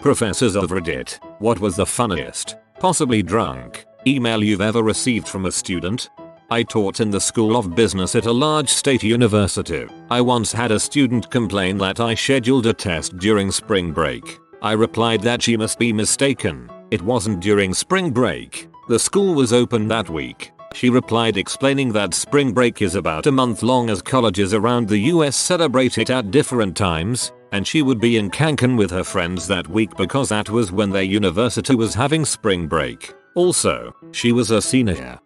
Professors of Reddit, what was the funniest, possibly drunk, email you've ever received from a student? I taught in the School of Business at a large state university. I once had a student complain that I scheduled a test during spring break. I replied that she must be mistaken. It wasn't during spring break. The school was open that week. She replied explaining that spring break is about a month long as colleges around the US celebrate it at different times, and she would be in Cancun with her friends that week because that was when their university was having spring break. Also, she was a senior.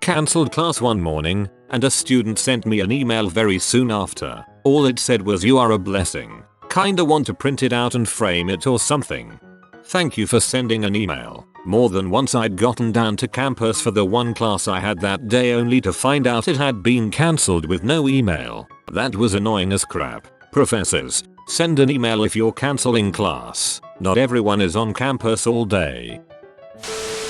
Cancelled class one morning, and a student sent me an email very soon after. All it said was, "You are a blessing. Kinda want to print it out and frame it or something. Thank you for sending an email." More than once I'd gotten down to campus for the one class I had that day only to find out it had been cancelled with no email. That was annoying as crap. Professors, send an email if you're cancelling class. Not everyone is on campus all day.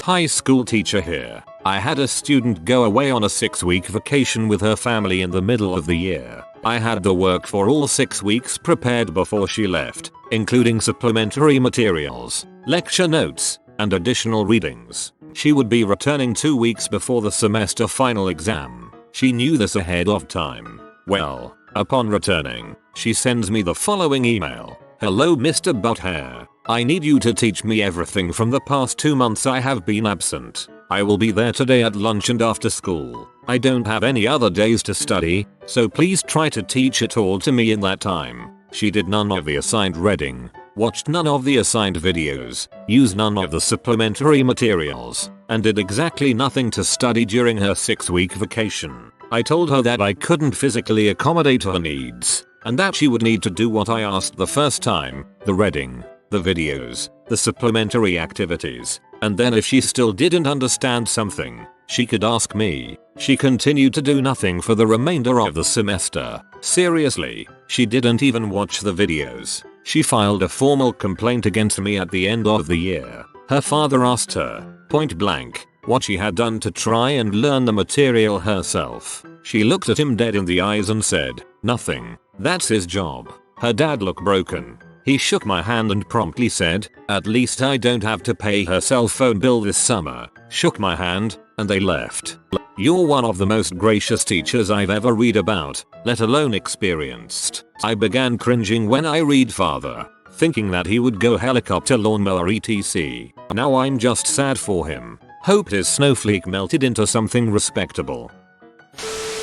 High school teacher here. I had a student go away on a 6-week vacation with her family in the middle of the year. I had the work for all 6 weeks prepared before she left, including supplementary materials, lecture notes, and additional readings. She would be returning 2 weeks before the semester final exam. She knew this ahead of time. Well, upon returning, she sends me the following email. "Hello Mr. Butthair. I need you to teach me everything from the past 2 months I have been absent. I will be there today at lunch and after school. I don't have any other days to study, so please try to teach it all to me in that time." She did none of the assigned reading, watched none of the assigned videos, used none of the supplementary materials, and did exactly nothing to study during her 6-week vacation. I told her that I couldn't physically accommodate her needs, and that she would need to do what I asked the first time, the reading, the videos, the supplementary activities, and then if she still didn't understand something, she could ask me. She continued to do nothing for the remainder of the semester. Seriously, she didn't even watch the videos. She filed a formal complaint against me at the end of the year. Her father asked her, point blank, what she had done to try and learn the material herself. She looked at him dead in the eyes and said, "Nothing. That's his job." Her dad looked broken. He shook my hand and promptly said, "At least I don't have to pay her cell phone bill this summer." Shook my hand, and they left. You're one of the most gracious teachers I've ever read about, let alone experienced. I began cringing when I read father, thinking that he would go helicopter lawnmower etc. Now I'm just sad for him. Hoped his snowflake melted into something respectable.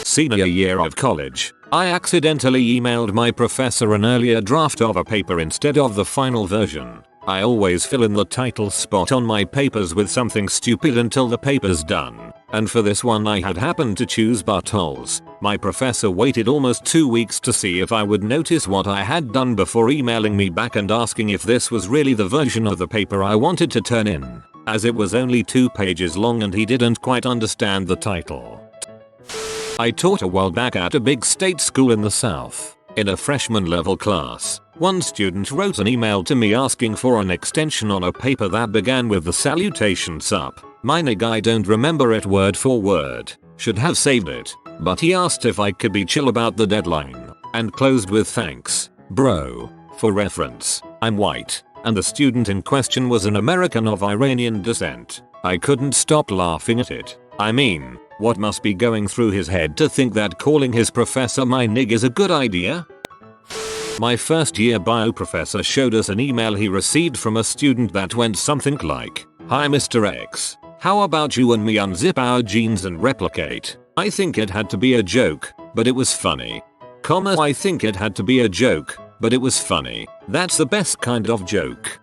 Senior year of college, I accidentally emailed my professor an earlier draft of a paper instead of the final version. I always fill in the title spot on my papers with something stupid until the paper's done, and for this one I had happened to choose buttholes. My professor waited almost 2 weeks to see if I would notice what I had done before emailing me back and asking if this was really the version of the paper I wanted to turn in, as it was only 2 pages long and he didn't quite understand the title. I taught a while back at a big state school in the South. In a freshman level class, one student wrote an email to me asking for an extension on a paper that began with the salutation sup. My nigga, I don't remember it word for word, should have saved it, but he asked if I could be chill about the deadline, and closed with thanks, bro. For reference, I'm white, and the student in question was an American of Iranian descent. I couldn't stop laughing at it. I mean, what must be going through his head to think that calling his professor my nig is a good idea? My first year bio professor showed us an email he received from a student that went something like, "Hi Mr. X, how about you and me unzip our genes and replicate?" I think it had to be a joke, but it was funny. I think it had to be a joke, but it was funny. That's the best kind of joke.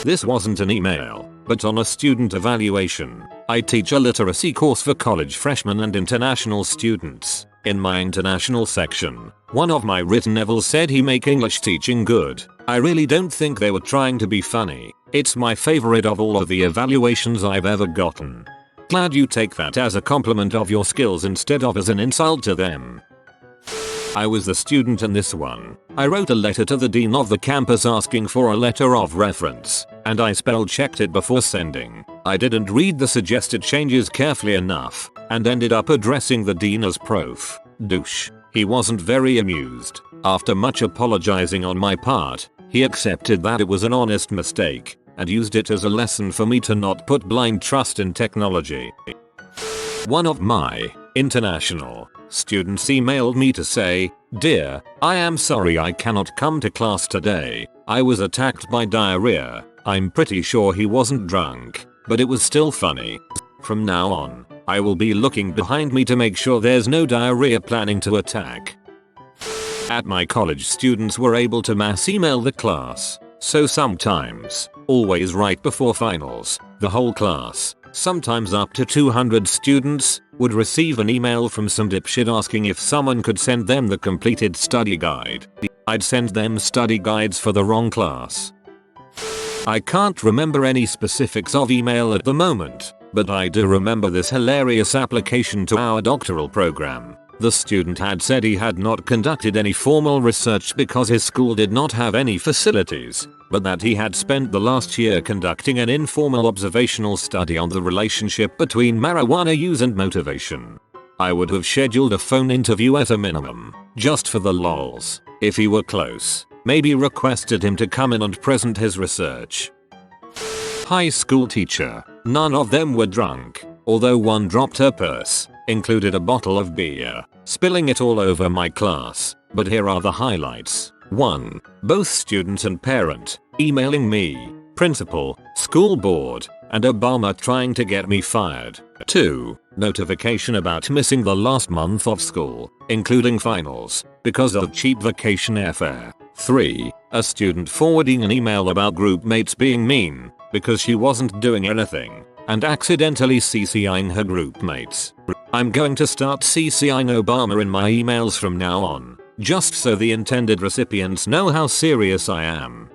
This wasn't an email, but on a student evaluation. I teach a literacy course for college freshmen and international students. In my international section, one of my written levels said he make English teaching good. I really don't think they were trying to be funny. It's my favorite of all of the evaluations I've ever gotten. Glad you take that as a compliment of your skills instead of as an insult to them. I was the student in this one. I wrote a letter to the dean of the campus asking for a letter of reference, and I spell checked it before sending. I didn't read the suggested changes carefully enough, and ended up addressing the dean as Prof. Douche. He wasn't very amused. After much apologizing on my part, He accepted that it was an honest mistake and used it as a lesson for me to not put blind trust in technology. One of my international students emailed me to say, "Dear, I am sorry I cannot come to class today. I was attacked by diarrhea." I'm pretty sure he wasn't drunk, but it was still funny. From now on, I will be looking behind me to make sure there's no diarrhea planning to attack. At my college, students were able to mass email the class, so sometimes, always right before finals, the whole class, sometimes up to 200 students, would receive an email from some dipshit asking if someone could send them the completed study guide. I'd send them study guides for the wrong class. I can't remember any specifics of email at the moment, but I do remember this hilarious application to our doctoral program. The student had said he had not conducted any formal research because his school did not have any facilities, but that he had spent the last year conducting an informal observational study on the relationship between marijuana use and motivation. I would have scheduled a phone interview at a minimum, just for the lols. If he were close, maybe requested him to come in and present his research. High school teacher. None of them were drunk, although one dropped her purse, included a bottle of beer, spilling it all over my class. But here are the highlights. 1. Both student and parent emailing me, principal, school board, and Obama trying to get me fired. 2. Notification about missing the last month of school, including finals, because of cheap vacation airfare. 3. A student forwarding an email about group mates being mean because she wasn't doing anything and accidentally CCing her group mates. I'm going to start CCing Obama in my emails from now on, just so the intended recipients know how serious I am.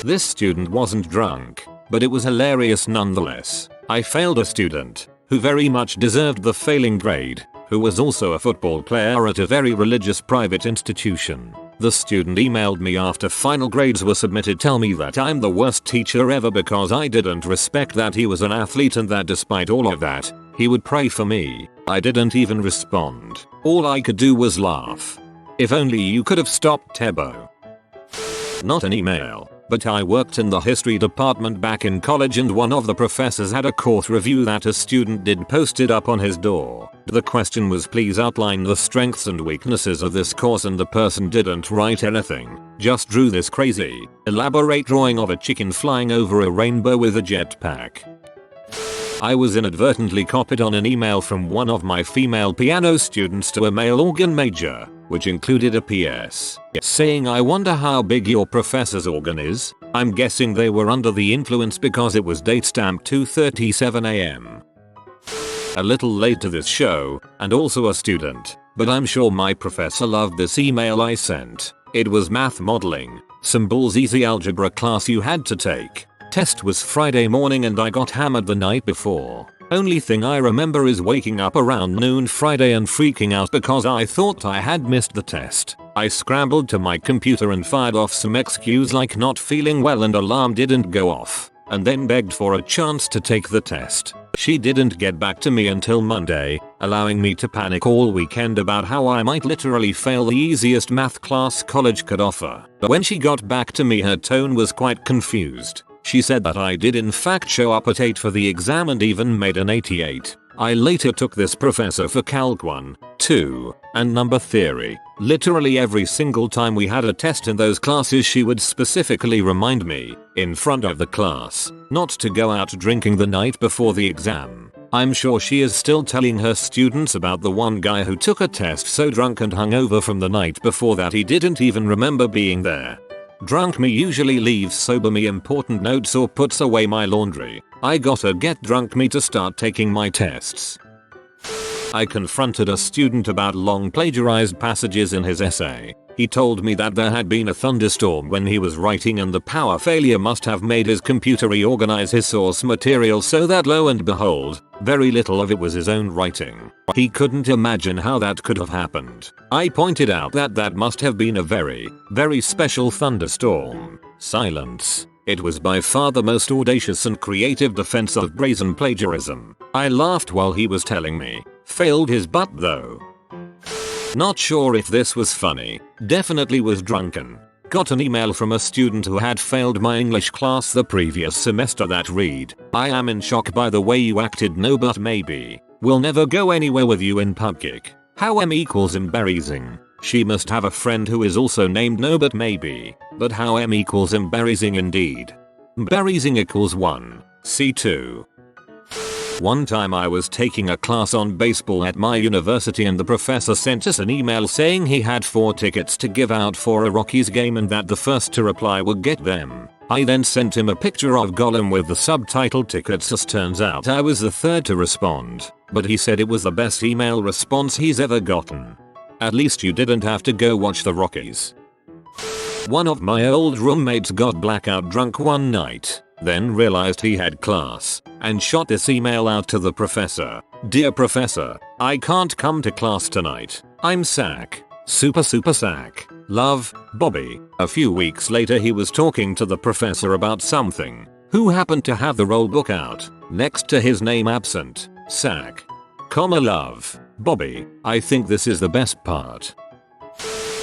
This student wasn't drunk, but it was hilarious nonetheless. I failed a student who very much deserved the failing grade, who was also a football player at a very religious private institution. The student emailed me after final grades were submitted, tell me that I'm the worst teacher ever because I didn't respect that he was an athlete and that despite all of that, he would pray for me. I didn't even respond. All I could do was laugh. If only you could have stopped Tebo. Not an email, but I worked in the history department back in college and one of the professors had a course review that a student did posted up on his door. The question was, please outline the strengths and weaknesses of this course, and the person didn't write anything, just drew this crazy, elaborate drawing of a chicken flying over a rainbow with a jetpack. I was inadvertently copied on an email from one of my female piano students to a male organ major, which included a PS saying, I wonder how big your professor's organ is. I'm guessing they were under the influence because it was date stamped 2:37 AM. A little late to this show, and also a student, but I'm sure my professor loved this email I sent. It was math modeling, some balls easy algebra class you had to take. Test was Friday morning and I got hammered the night before. Only thing I remember is waking up around noon Friday and freaking out because I thought I had missed the test. I scrambled to my computer and fired off some excuse like not feeling well and alarm didn't go off, and then begged for a chance to take the test. She didn't get back to me until Monday, allowing me to panic all weekend about how I might literally fail the easiest math class college could offer. But when she got back to me, her tone was quite confused. She said that I did in fact show up at 8 for the exam and even made an 88. I later took this professor for Calc 1, 2, and number theory. Literally every single time we had a test in those classes she would specifically remind me, in front of the class, not to go out drinking the night before the exam. I'm sure she is still telling her students about the one guy who took a test so drunk and hungover from the night before that he didn't even remember being there. Drunk me usually leaves sober me important notes or puts away my laundry. I gotta get drunk me to start taking my tests. I confronted a student about long plagiarized passages in his essay. He told me that there had been a thunderstorm when he was writing and the power failure must have made his computer reorganize his source material so that lo and behold, very little of it was his own writing. He couldn't imagine how that could have happened. I pointed out that that must have been a very, very special thunderstorm. Silence. It was by far the most audacious and creative defense of brazen plagiarism. I laughed while he was telling me. Failed his butt though. Not sure if this was funny. Definitely was drunken. Got an email from a student who had failed my English class the previous semester that read, "I am in shock by the way you acted, no but maybe. Will never go anywhere with you in public. How M equals embarrassing. She must have a friend who is also named no but maybe. But how M equals embarrassing indeed. Embarrassing equals 1. C2. One time I was taking a class on baseball at my university and the professor sent us an email saying he had 4 tickets to give out for a Rockies game and that the first to reply would get them. I then sent him a picture of Gollum with the subtitle tickets. As turns out I was the third to respond, but he said it was the best email response he's ever gotten. At least you didn't have to go watch the Rockies. One of my old roommates got blackout drunk one night, then realized he had class, and shot this email out to the professor. "Dear Professor, I can't come to class tonight. I'm sack. Super sack. Love, Bobby." A few weeks later he was talking to the professor about something, who happened to have the roll book out, next to his name absent, sack, love, Bobby. I think this is the best part.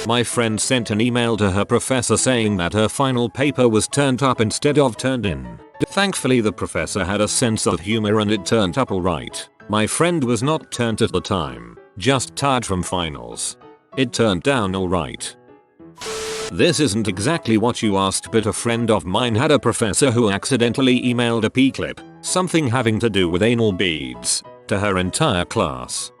My friend sent an email to her professor saying that her final paper was turned up instead of turned in. Thankfully the professor had a sense of humor and it turned up alright. My friend was not turned at the time, just tired from finals. It turned down alright. This isn't exactly what you asked, but a friend of mine had a professor who accidentally emailed a p-clip, something having to do with anal beads, to her entire class.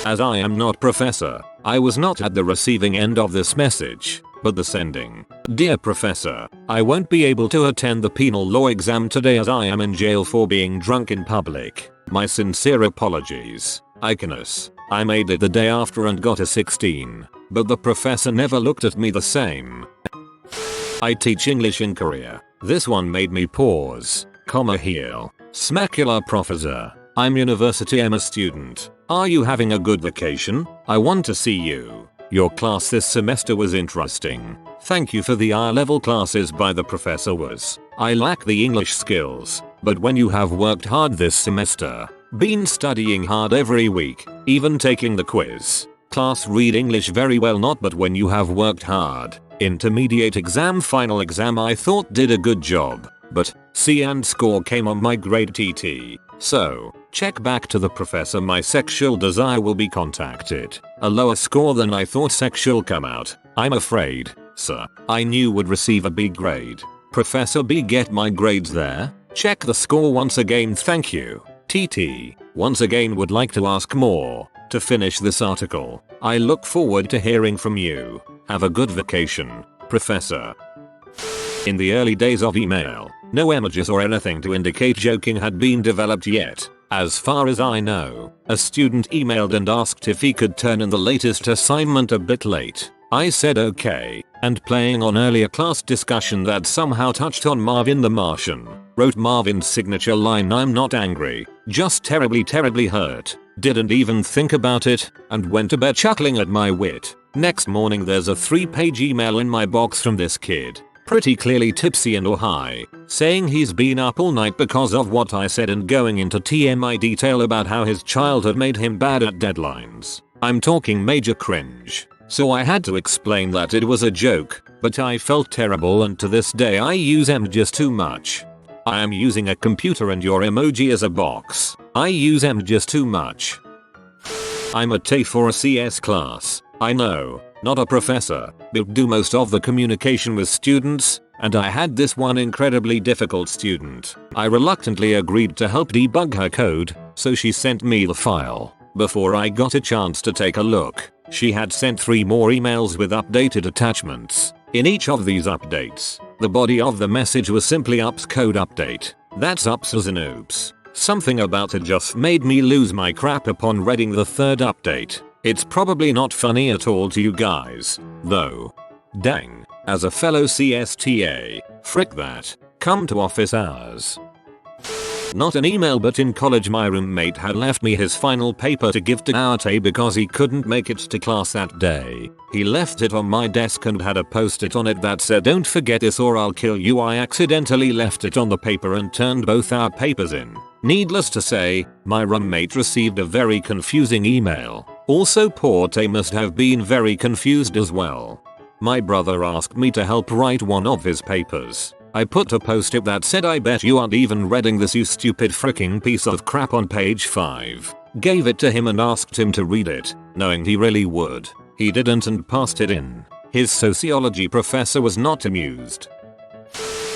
As I am not professor, I was not at the receiving end of this message, but the sending. "Dear Professor, I won't be able to attend the penal law exam today as I am in jail for being drunk in public. My sincere apologies. I made it the day after and got a 16, but the professor never looked at me the same. I teach English in Korea. This one made me pause, heel. Smacular professor. I'm university. I'm a student. Are you having a good vacation? I want to see you. Your class this semester was interesting. Thank you for the I-level classes by the professor was. I lack the English skills, but when you have worked hard this semester, been studying hard every week, even taking the quiz, class read English very well not but when you have worked hard, intermediate exam final exam I thought did a good job, but C and score came on my grade TT. So, check back to the professor my sexual desire will be contacted. A lower score than I thought sexual come out. I'm afraid, sir. I knew would receive a B grade. Professor B get my grades there? Check the score once again thank you. TT. Once again would like to ask more. To finish this article, I look forward to hearing from you. Have a good vacation, Professor. In the early days of email, no images or anything to indicate joking had been developed yet. As far as I know, a student emailed and asked if he could turn in the latest assignment a bit late. I said okay, and playing on earlier class discussion that somehow touched on Marvin the Martian, wrote Marvin's signature line "I'm not angry, just terribly hurt." Didn't even think about it, and went to bed chuckling at my wit. Next morning there's a 3-page email in my box from this kid, pretty clearly tipsy and or high, saying he's been up all night because of what I said and going into TMI detail about how his childhood made him bad at deadlines. I'm talking major cringe. So I had to explain that it was a joke, but I felt terrible and to this day I use emojis too much. I am using a computer and your emoji is a box. I use emojis too much. I'm a TAFE for a CS class. I know, not a professor, but do most of the communication with students, and I had this one incredibly difficult student. I reluctantly agreed to help debug her code, so she sent me the file. Before I got a chance to take a look, she had sent 3 more emails with updated attachments. In each of these updates, the body of the message was simply "ups code update." That's ups as in oops. Something about it just made me lose my crap upon reading the 3rd update. It's probably not funny at all to you guys, though. Dang, as a fellow CSTA, frick that. Come to office hours. Not an email, but in college my roommate had left me his final paper to give to Arte because he couldn't make it to class that day. He left it on my desk and had a post-it on it that said "Don't forget this or I'll kill you." I accidentally left it on the paper and turned both our papers in. Needless to say, my roommate received a very confusing email. Also poor Tay must have been very confused as well. My brother asked me to help write one of his papers. I put a post-it that said, "I bet you aren't even reading this, you stupid freaking piece of crap," on page 5. Gave it to him and asked him to read it, knowing he really would. He didn't and passed it in. His sociology professor was not amused.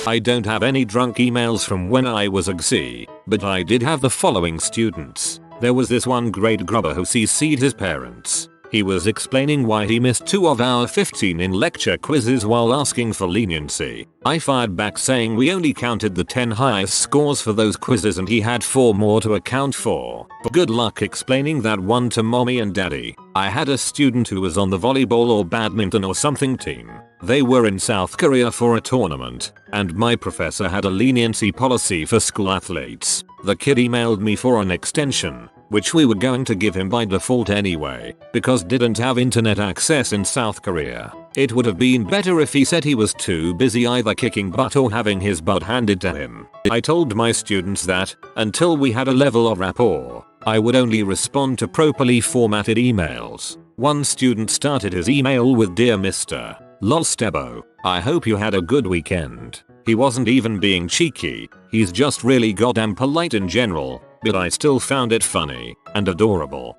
I don't have any drunk emails from when I was a GC, but I did have the following students. There was this one grade grubber who CC'd his parents. He was explaining why he missed 2 of our 15 in lecture quizzes while asking for leniency. I fired back saying we only counted the 10 highest scores for those quizzes and he had 4 more to account for. But good luck explaining that one to mommy and daddy. I had a student who was on the volleyball or badminton or something team. They were in South Korea for a tournament, and my professor had a leniency policy for school athletes. The kid emailed me for an extension, which we were going to give him by default anyway, because didn't have internet access in South Korea. It would have been better if he said he was too busy either kicking butt or having his butt handed to him. I told my students that, until we had a level of rapport, I would only respond to properly formatted emails. One student started his email with, "Dear Mr. Lolstebo, I hope you had a good weekend." He wasn't even being cheeky, he's just really goddamn polite in general, but I still found it funny and adorable.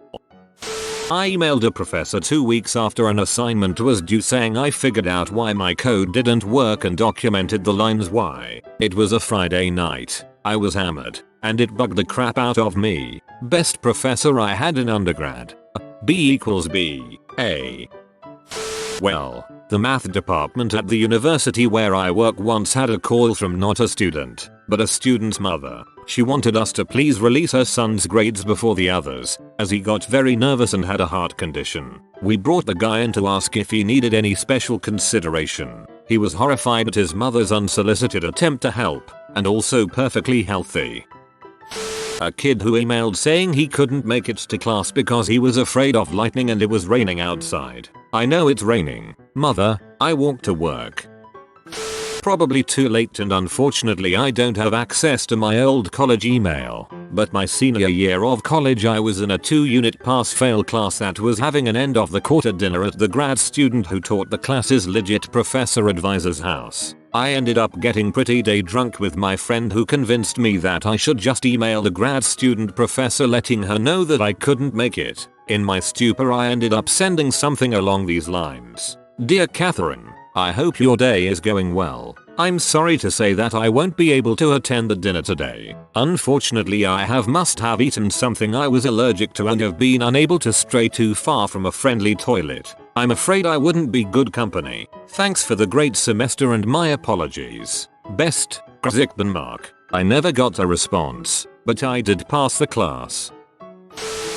I emailed a professor 2 weeks after an assignment was due saying I figured out why my code didn't work and documented the lines why. It was a Friday night. I was hammered, and it bugged the crap out of me. Best professor I had in undergrad. B equals B. A. Well, the math department at the university where I work once had a call from not a student, but a student's mother. She wanted us to please release her son's grades before the others, as he got very nervous and had a heart condition. We brought the guy in to ask if he needed any special consideration. He was horrified at his mother's unsolicited attempt to help, and also perfectly healthy. A kid who emailed saying he couldn't make it to class because he was afraid of lightning and it was raining outside. I know it's raining. Mother, I walked to work. Probably too late, and unfortunately I don't have access to my old college email, but my senior year of college I was in a 2-unit pass-fail class that was having an end of the quarter dinner at the grad student who taught the class's legit professor advisor's house. I ended up getting pretty day drunk with my friend who convinced me that I should just email the grad student professor letting her know that I couldn't make it. In my stupor I ended up sending something along these lines. "Dear Catherine, I hope your day is going well. I'm sorry to say that I won't be able to attend the dinner today. Unfortunately I must have eaten something I was allergic to and have been unable to stray too far from a friendly toilet. I'm afraid I wouldn't be good company. Thanks for the great semester and my apologies. Best, Mark." I never got a response, but I did pass the class.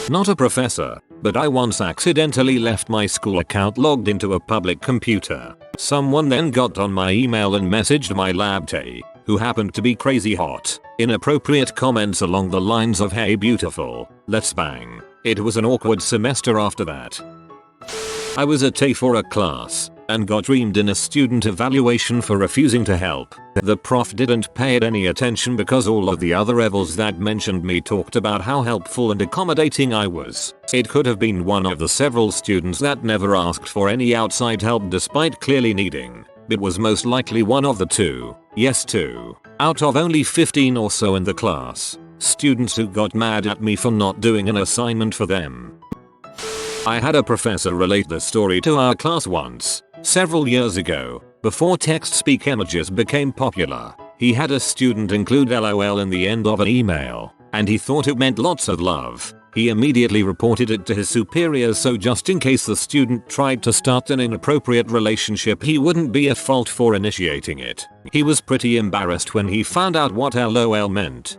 Not a professor, but I once accidentally left my school account logged into a public computer. Someone then got on my email and messaged my lab tech, who happened to be crazy hot, inappropriate comments along the lines of, "Hey beautiful, let's bang." It was an awkward semester after that. I was a TA for a class, and got reamed in a student evaluation for refusing to help. The prof didn't pay it any attention because all of the other evals that mentioned me talked about how helpful and accommodating I was. It could have been one of the several students that never asked for any outside help despite clearly needing. It was most likely one of the 2, yes 2, out of only 15 or so in the class, students who got mad at me for not doing an assignment for them. I had a professor relate the story to our class once, several years ago, before text-speak emojis became popular. He had a student include LOL in the end of an email, and he thought it meant lots of love. He immediately reported it to his superiors so just in case the student tried to start an inappropriate relationship he wouldn't be at fault for initiating it. He was pretty embarrassed when he found out what LOL meant.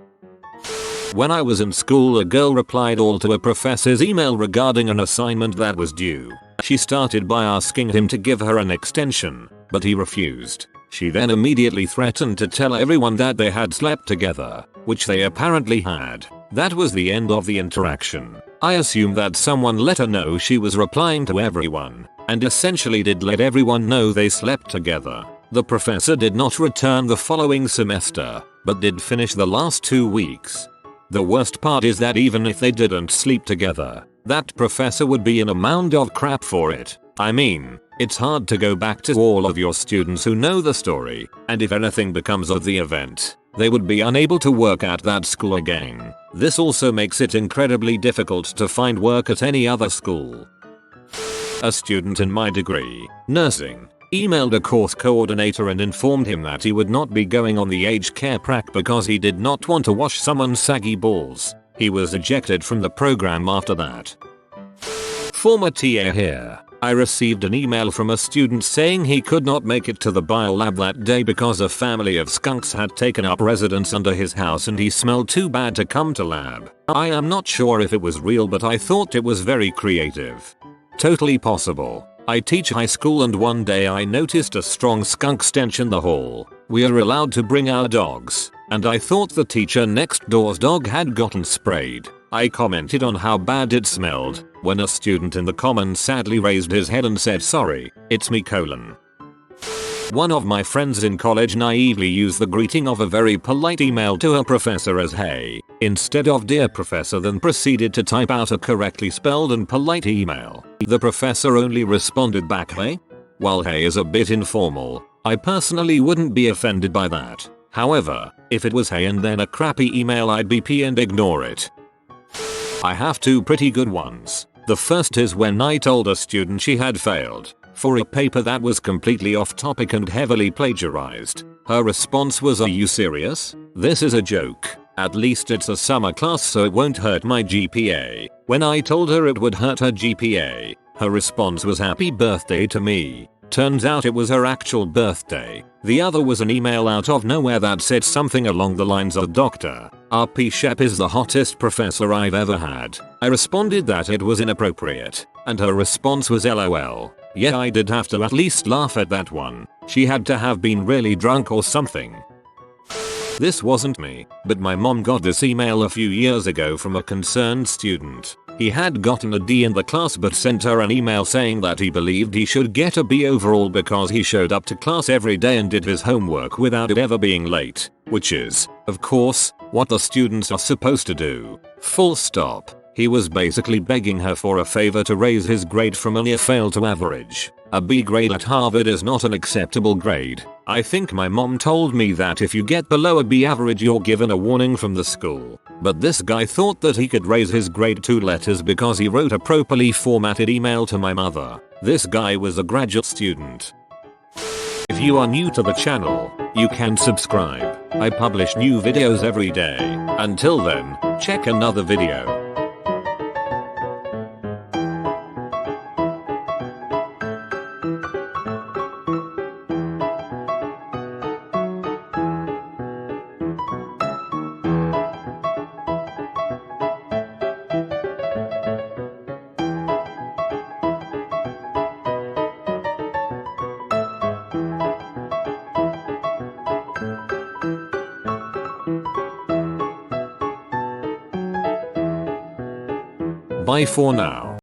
When I was in school, a girl replied all to a professor's email regarding an assignment that was due. She started by asking him to give her an extension, but he refused. She then immediately threatened to tell everyone that they had slept together, which they apparently had. That was the end of the interaction. I assume that someone let her know she was replying to everyone, and essentially did let everyone know they slept together. The professor did not return the following semester, but did finish the last 2 weeks. The worst part is that even if they didn't sleep together, that professor would be in a mound of crap for it. I mean, It's hard to go back to all of your students who know the story, and if anything becomes of the event, they would be unable to work at that school again. This also makes it incredibly difficult to find work at any other school. A student in my degree, nursing, emailed a course coordinator and informed him that he would not be going on the aged care prac because he did not want to wash someone's saggy balls. He was ejected from the program after that. Former TA here. I received an email from a student saying he could not make it to the bio lab that day because a family of skunks had taken up residence under his house and he smelled too bad to come to lab. I am not sure if it was real, but I thought it was very creative. Totally possible. I teach high school and one day I noticed a strong skunk stench in the hall. We are allowed to bring our dogs, and I thought the teacher next door's dog had gotten sprayed. I commented on how bad it smelled, when a student in the commons sadly raised his head and said, "Sorry, it's me." One of my friends in college naively used the greeting of a very polite email to her professor as "Hey" instead of "Dear Professor," then proceeded to type out a correctly spelled and polite email. The professor only responded back, "Hey?" While "Hey" is a bit informal, I personally wouldn't be offended by that. However, if it was "Hey" and then a crappy email, I'd be P and ignore it. I have two pretty good ones. The first is when I told a student she had failed for a paper that was completely off topic and heavily plagiarized. Her response was, "Are you serious? This is a joke. At least it's a summer class so it won't hurt my GPA." When I told her it would hurt her GPA, her response was, "Happy birthday to me." Turns out it was her actual birthday. The other was an email out of nowhere that said something along the lines of, "Dr. R.P. Shep is the hottest professor I've ever had." I responded that it was inappropriate, and her response was, "LOL." Yeah, I did have to at least laugh at that one. She had to have been really drunk or something. This wasn't me, but my mom got this email a few years ago from a concerned student. He had gotten a D in the class but sent her an email saying that he believed he should get a B overall because he showed up to class every day and did his homework without it ever being late, which is, of course, what the students are supposed to do. Full stop. He was basically begging her for a favor to raise his grade from a near fail to average. A B grade at Harvard is not an acceptable grade. I think my mom told me that if you get below a B average you're given a warning from the school. But this guy thought that he could raise his grade 2 letters because he wrote a properly formatted email to my mother. This guy was a graduate student. If you are new to the channel, you can subscribe. I publish new videos every day. Until then, check another video. Bye for now.